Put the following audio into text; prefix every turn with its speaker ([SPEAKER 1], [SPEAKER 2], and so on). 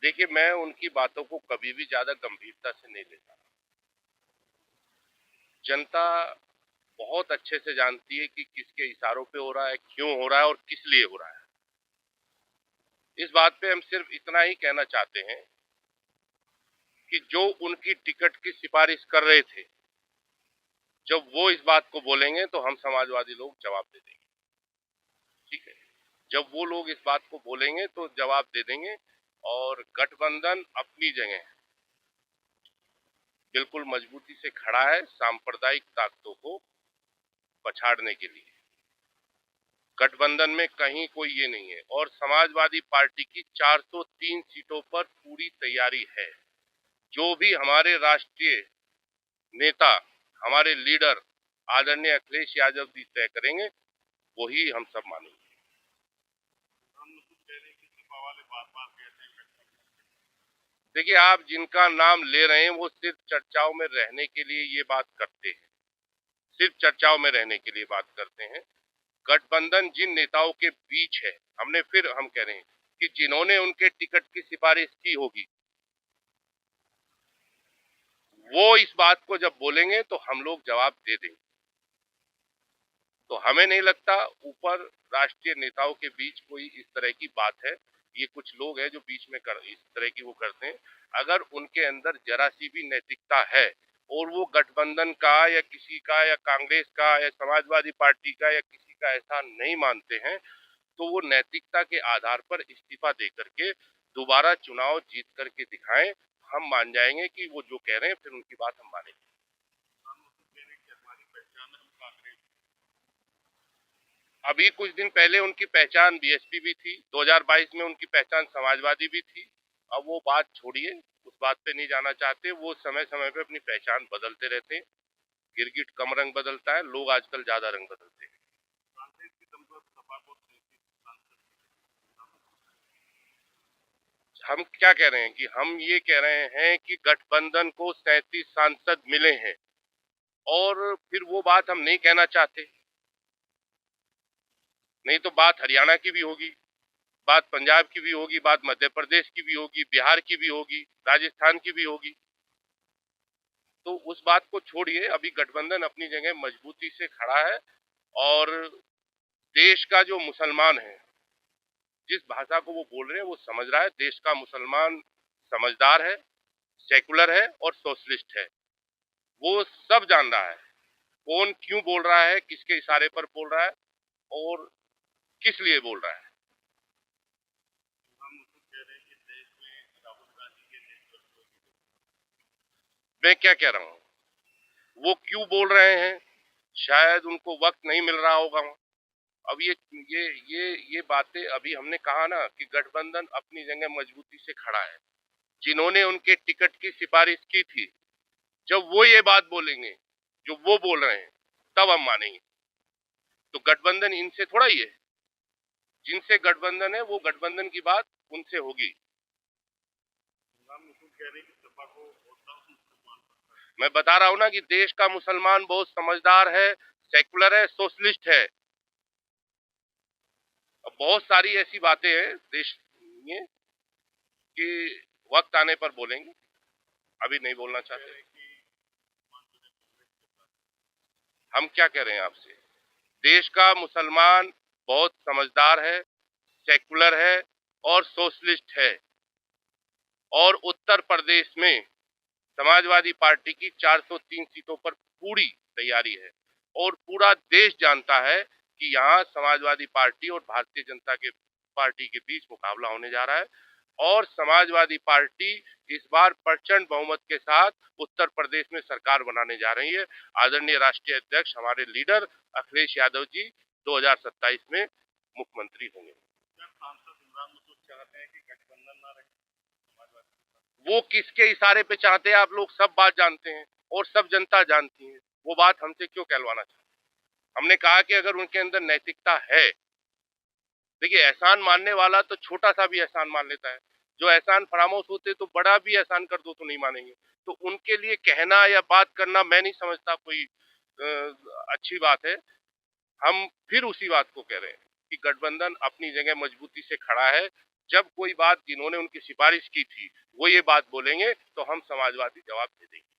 [SPEAKER 1] देखिए, मैं उनकी बातों को कभी भी ज्यादा गंभीरता से नहीं लेता। जनता बहुत अच्छे से जानती है कि किसके इशारों पे हो रहा है, क्यों हो रहा है और किस लिए हो रहा है। इस बात पे हम सिर्फ इतना ही कहना चाहते हैं कि जो उनकी टिकट की सिफारिश कर रहे थे, जब वो इस बात को बोलेंगे तो हम समाजवादी लोग जवाब दे देंगे। ठीक है, जब वो लोग इस बात को बोलेंगे तो जवाब दे देंगे। और गठबंधन अपनी जगह बिल्कुल मजबूती से खड़ा है सांप्रदायिक ताकतों को पछाड़ने के लिए। गठबंधन में कहीं कोई ये नहीं है और समाजवादी पार्टी की 403 सीटों पर पूरी तैयारी है। जो भी हमारे राष्ट्रीय नेता, हमारे लीडर आदरणीय अखिलेश यादव जी तय करेंगे, वही हम सब मानेंगे। देखिए, आप जिनका नाम ले रहे हैं वो सिर्फ चर्चाओं में रहने के लिए ये बात करते हैं, सिर्फ चर्चाओं में रहने के लिए बात करते हैं। गठबंधन जिन नेताओं के बीच है, हम कह रहे हैं कि जिन्होंने उनके टिकट की सिफारिश की होगी, वो इस बात को जब बोलेंगे तो हम लोग जवाब दे देंगे। तो हमें नहीं लगता ऊपर राष्ट्रीय नेताओं के बीच कोई इस तरह की बात है। ये कुछ लोग हैं जो बीच में इस तरह की वो करते हैं। अगर उनके अंदर जरा सी भी नैतिकता है और वो गठबंधन का या किसी का या कांग्रेस का या समाजवादी पार्टी का या किसी का ऐसा नहीं मानते हैं, तो वो नैतिकता के आधार पर इस्तीफा दे करके दोबारा चुनाव जीत करके दिखाएं। हम मान जाएंगे कि वो जो कह रहे हैं, फिर उनकी बात हम मानेंगे। अभी कुछ दिन पहले उनकी पहचान बीएसपी भी थी, 2022 में उनकी पहचान समाजवादी भी थी। अब वो बात छोड़िए, उस बात पे नहीं जाना चाहते। वो समय समय पे अपनी पहचान बदलते रहते हैं। गिरगिट कम रंग बदलता है, लोग आजकल ज्यादा रंग बदलते हैं। हम क्या कह रहे हैं कि हम ये कह रहे हैं कि गठबंधन को 37 सांसद मिले हैं और फिर वो बात हम नहीं कहना चाहते। नहीं तो बात हरियाणा की भी होगी, बात पंजाब की भी होगी, बात मध्य प्रदेश की भी होगी, बिहार की भी होगी, राजस्थान की भी होगी। तो उस बात को छोड़िए, अभी गठबंधन अपनी जगह मजबूती से खड़ा है। और देश का जो मुसलमान है, जिस भाषा को वो बोल रहे हैं वो समझ रहा है। देश का मुसलमान समझदार है, सेकुलर है और सोशलिस्ट है। वो सब जान रहा है कौन क्यों बोल रहा है, किसके इशारे पर बोल रहा है और किस लिए बोल रहा है। मैं क्या कह रहा हूँ, वो क्यों बोल रहे हैं, शायद उनको वक्त नहीं मिल रहा होगा। अब ये बातें अभी हमने कहा ना कि गठबंधन अपनी जगह मजबूती से खड़ा है। जिन्होंने उनके टिकट की सिफारिश की थी, जब वो ये बात बोलेंगे जो वो बोल रहे हैं, तब हम मानेंगे। तो गठबंधन इनसे थोड़ा ही है। जिनसे गठबंधन है वो गठबंधन की बात उनसे होगी। मैं बता रहा हूं ना कि देश का मुसलमान बहुत समझदार है, सेकुलर है, सोशलिस्ट है। अब बहुत सारी ऐसी बातें हैं देश में कि वक्त आने पर बोलेंगे, अभी नहीं बोलना चाहते। हम क्या कह रहे हैं आपसे, देश का मुसलमान बहुत समझदार है, सेकुलर है और सोशलिस्ट है। और उत्तर प्रदेश में समाजवादी पार्टी की 403 सीटों पर पूरी तैयारी है। और पूरा देश जानता है कि यहाँ समाजवादी पार्टी और भारतीय जनता के पार्टी के बीच मुकाबला होने जा रहा है। और समाजवादी पार्टी इस बार प्रचंड बहुमत के साथ उत्तर प्रदेश में सरकार बनाने जा रही है। आदरणीय राष्ट्रीय अध्यक्ष हमारे लीडर अखिलेश यादव जी 2027 में मुख्यमंत्री होंगे। वो किसके इशारे पे चाहते हैं, आप लोग सब बात जानते हैं और सब जनता जानती है। वो बात हमसे क्यों कहलवाना चाहते हैं? हमने कहा कि अगर उनके अंदर नैतिकता है, देखिए एहसान मानने वाला तो छोटा सा भी एहसान मान लेता है। जो एहसान फरामोश होते तो बड़ा भी एहसान कर दो तो नहीं मानेंगे। तो उनके लिए कहना या बात करना मैं नहीं समझता कोई अच्छी बात है। हम फिर उसी बात को कह रहे हैं कि गठबंधन अपनी जगह मजबूती से खड़ा है। जब कोई बात जिन्होंने उनकी सिफारिश की थी वो ये बात बोलेंगे तो हम समाजवादी जवाब दे देंगे।